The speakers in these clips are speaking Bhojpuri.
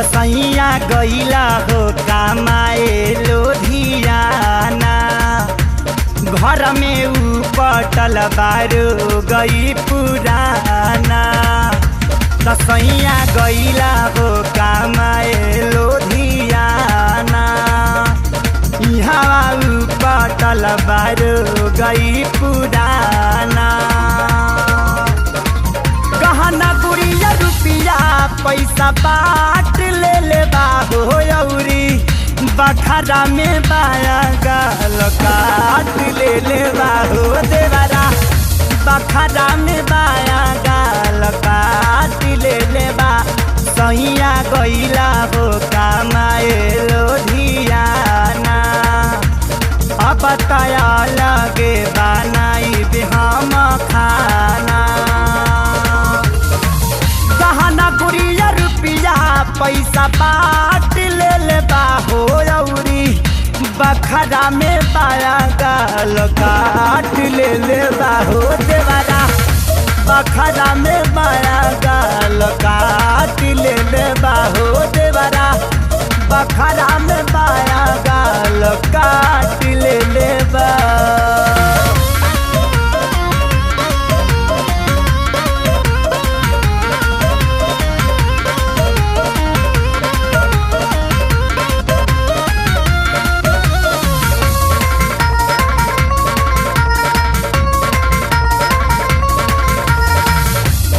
दसैया गईला हो कमाए लोधियाना, घर में उपटल बारो गई पुराना। दसैया गईला हो कमाए लोधियाना, यहाँ उपटल बारो गई पुराना। गहना गुड़िया रुपिया पैसा बाट ले ले बाहो औरी, बखरा में बाया गाल काट ले ले बाहो देवरा, बखरा में बाया गाल काट ले ले बा। सैया गईला हो कमाए लोधियाना, अब तया लगे बनाई हम खाना। गहना गुड़िया रुपिया पैसा बाट ले ले बाहो औरी, बखरा में बाया गाल काट ले ले बाहो देवरा, बखरा में बाया गाल काट ले ले बाहो देवरा, बखरा में बाया गाल काट ले ले बा।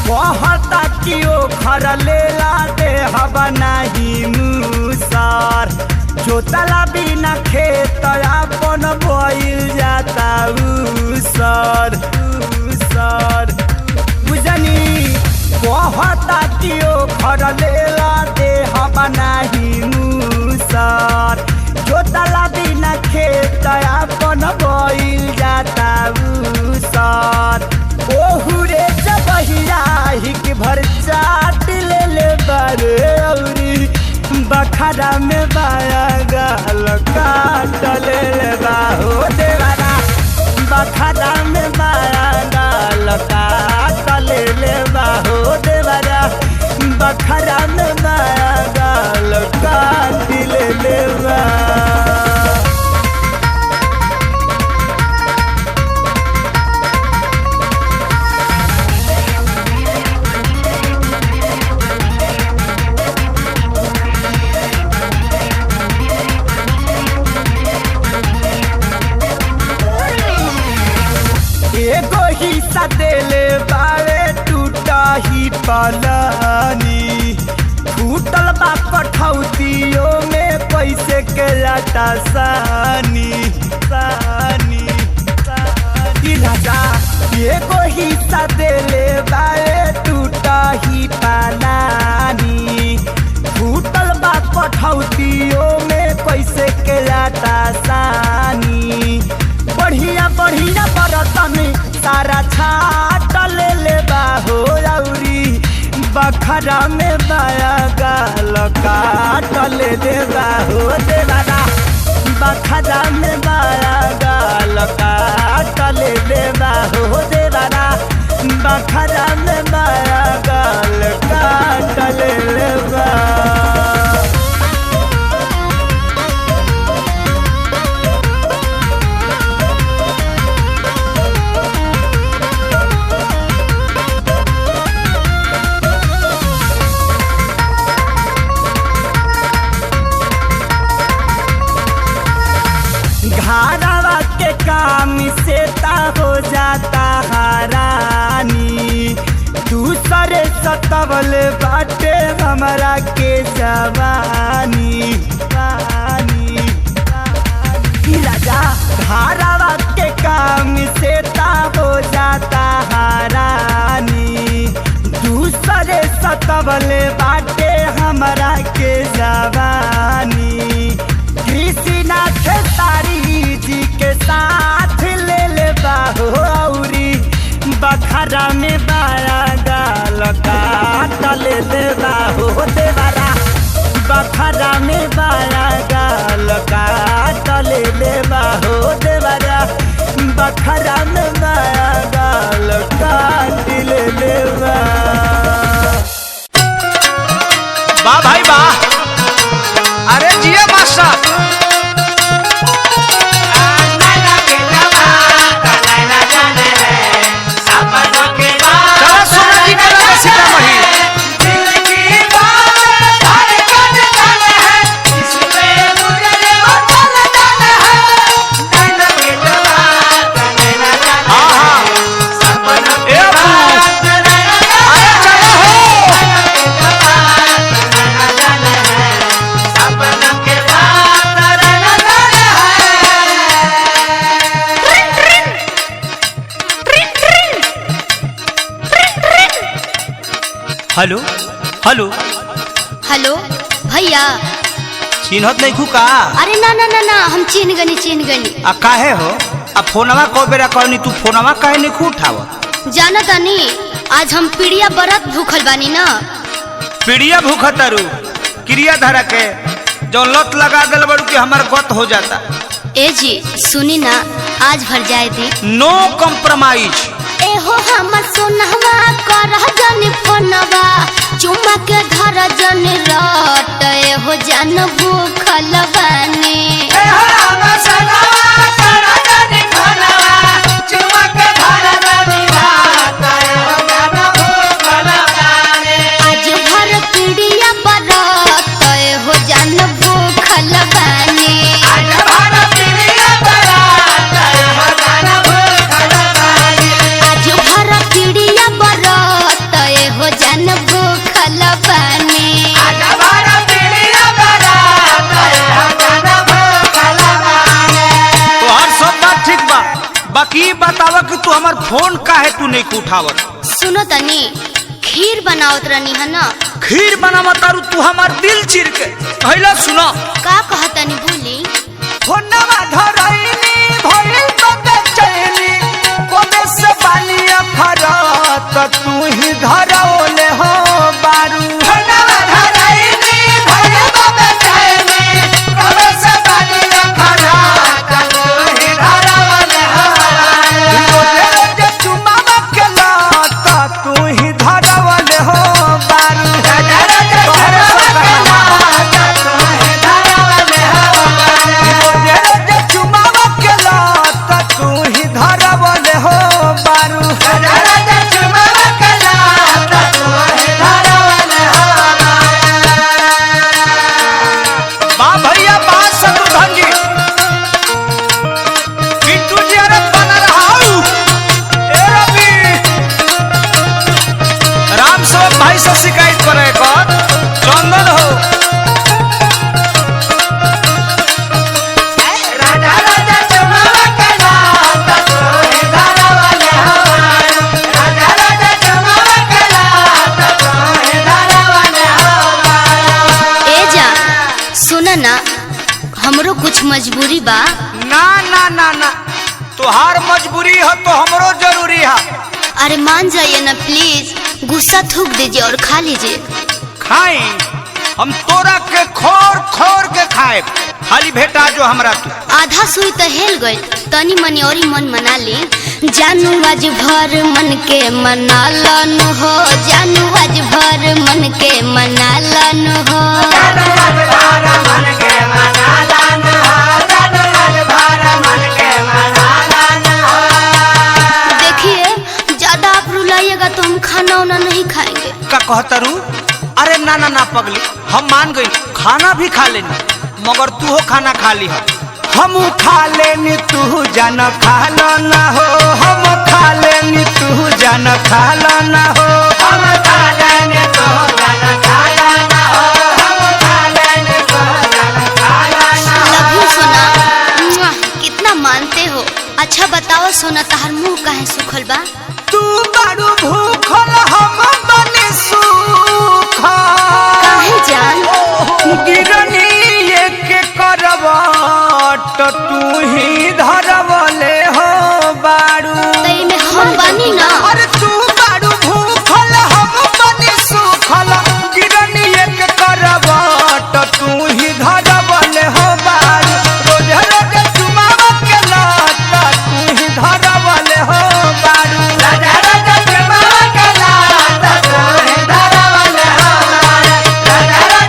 कहता कि ओ घर लेला दे हवा नहीं मुसर, जोतला बिना खेत अपन बोइल जाता उसर उसर बुझनी। कहता कि ओ घर लेला दे हवा नहीं मुसर, जोतला बिना खेत अपन बोइल जाता उसर। ओहुरे जबहिया हिक भर चाट ले ले बारे औरी, बखरा में बाया गाल काट ले ले बाहो देवरा, बखरा में बाया गाल काट ले ले बाहो देवरा, बखरा में बाया गाल काट ले ले बा। एगो हिस्सा देले बावे टूटा ही पलानी, फूटल बा कठौतियों में पैसे के लाटा सानी सानी सानी। राजा एगो हिस्सा देले बावे टूटा ही पलानी, फूटल बा कठौतियों में पैसे के लाटा सानी। बढ़िया बढ़िया बरतन सारा छाट ले ले बाहो औरी, बखरा में बाया गाल काट ले ले बाहो देवरा, बखरा में बाया गाल काट ले ले बाहो देवरा, बखरा में बाया गाल काट ले ले बा। घरवा के काम से ता हो जाता हरानी, दूसरे सतवल बाटे हमरा के जवानी पानी। राजा घरवा के काम से ता हो जाता हरानी, दूसरे सतवल बाटे हमरा के जवानी। कृष्णनाथ तारी जी के साथ ले ले बाहो औरी, बखरा में बाया गाल काट ले ले बाहो देवरा, बखरा में बाया गाल काट ले ले बाहो देवरा, बखरा में बाया गाल काट ले ले बा। वाह भाई वाह, अरे जिया मास्टर। चलो सोना जी का लगा सीतामढ़ी। हेलो हेलो हेलो भैया। चिन्हत नहीं खू का? अरे ना ना ना ना, हम चिन्ह गनी। आ काहे हो? अब फोनवा को बेरा करनी, तू फोनवा काहे नहीं खू उठाव? जाना तानी आज हम पीड़िया बरत भूखल बानी ना। पीड़िया भूखा तारू क्रिया धारा के जो लत लगा दिल बड़ू कि हमार गत हो जाता। ए जी सुनी ना, आज भर जाए दी। नो कॉम्प्रोमाइज। ए हो हमर सोनहवा करह जनी फोनवा, चुम्मा के धर जनी रट। ए हो जान भूखल बानी। ए हो हमर सोनहवा करह जनी फोनवा, चुम्मा के धर जनी रट। ए हो जान भूखल बानी। आज भर पीड़िया बरत। ए हो जान भूखल बानी। आज भर पीड़िया बरत। ए हो जान भूखल बानी। आज भर पीड़िया बरत। ए हो जान भूखल बानी। आज भर पीड़िया बरत। ए हो जान भूखल बानी। तो हर सब बात ठीक बा, बाकी बतावा कि तू हमार फोन काहे तू नहीं उठावत? सुनो तनी, खीर बनावत रहनी है ना। खीर बनावा तारू तू हमार दिल चीर के। पहला सुनो का कहतनी भूली। फोनवा धरैनी भइल तो बेचैनी, कोबे से पानी अखरत तू ही धरौले हो बारू। फोनवा धरैनी भइल तो बेचैनी, कोबे से पानी अखरत तू ही धरौले हो बारू। रोजे चुमावा के लत तू ही धरौले हो बारू। चुमावा के लत तू ही धरौले हो बारू। बा भैया बा शत्रुघ्न जी, बिट्टू जी अरे बना रहा। ए रवि राम सब भाई से शिकायत करे कर चंदन हो। राजा राजा चुमावा के लत तू ही धरौले हो बारू। राजा राजा चुमावा के लत तू ही धरौले हो बारू। ए जा सुन ना, हमरो कुछ मजबूरी बा। ना ना ना ना, तुहार मजबूरी हो तो हमरो जरूरी है। अरे मान जाइए ना प्लीज, गुस्सा थूक दीजिए और खा लीजिए। खाए हम तोरा के खोर खोर के खाए, खाली भेटा जो हमरा तू। आधा सुई तो हेल गई, तनी मनी और मन मना ली। जानू आज भर मन के मना लन हो। जानू आज भर मन के मना लन हो। देखिए ज्यादा आप रुलाइएगा तो हम खाना वाना नहीं खाएंगे। का कहतरू? अरे ना ना ना पगली, हम मान गई, खाना भी खा लेनी, मगर तू हो खाना खा ली। हम खा लेनी तू जान खा लो ना हो। हम खा लेनी तू जान खा लो ना हो। हम खा लेनी तू जान खा लो ना हो। हम खा लेनी तू जान खा लो ना हो। लव यू सोना, मुआ, कितना मानते हो। अच्छा बताओ सोना, तहार मुंह काहे सुखल बा? तू बड़ू भूखल हम बने सूखल। काहे जान? गिरनी एक करवट तू ही धरवले हो बारू। तई में हम बानी ना। अरे तू बड़ू भूखल हम बने सूखल, गिरनी एक करवट तू ही धरवले हो बारू। रोज रोज चुमावा के लत तू ही धरवले हो बारू। राजा राजा चुमावा के लत तू ही धरौले हो बारू। राजा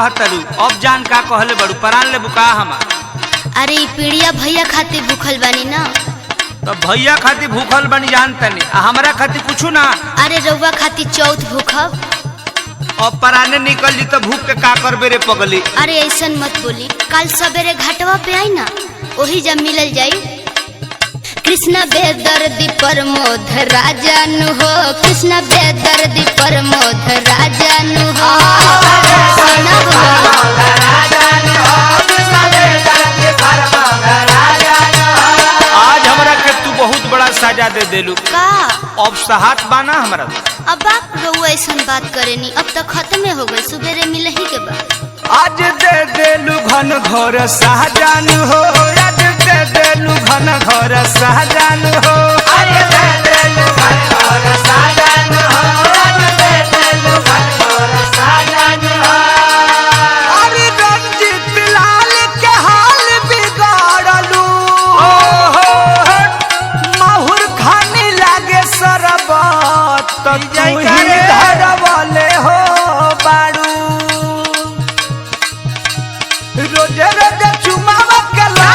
कहतलू अब जान का कहले बड़ू परान ले बुका हमार। अरे ई पीड़िया भैया खातिर भूखल बानी ना। तो भैया खातिर भूखल बनी जानता नहीं, हमरा खातिर कुछ ना। अरे रउआ खातिर चौथ भूखब। अब पराने निकल जी तो भूख के का करबे रे पगली। अरे ऐसन मत बोली, कल सवेरे घाटवा पे आई ना, वही जब मिलल जाई। कृष्ण बेदर्दी प्रमोद राजन हो, कृष्ण बेदर्दी प्रमोद राजन हो। आज हमरा के तू बहुत बड़ा सजा दे देलू का अब सहात बाना हमरा। अब आप रउआ ऐसन बात करेनी, अब तक खत्म हो गई, सुबेरे मिलही के बाद। आज दे देलू घन घोर सहजान हो, आज दे देलू घन घोर सहजान हो। आज दे देलू घन घोर सहजान हो, आज दे देलू घन घोर सहजान हो। अरे रंजीत लाल के हाल बिगाड़लू, माहुर खाने लागे सरबत तो तू ही धरवले हो बाड़ू। रोज रोज चुमावा के ला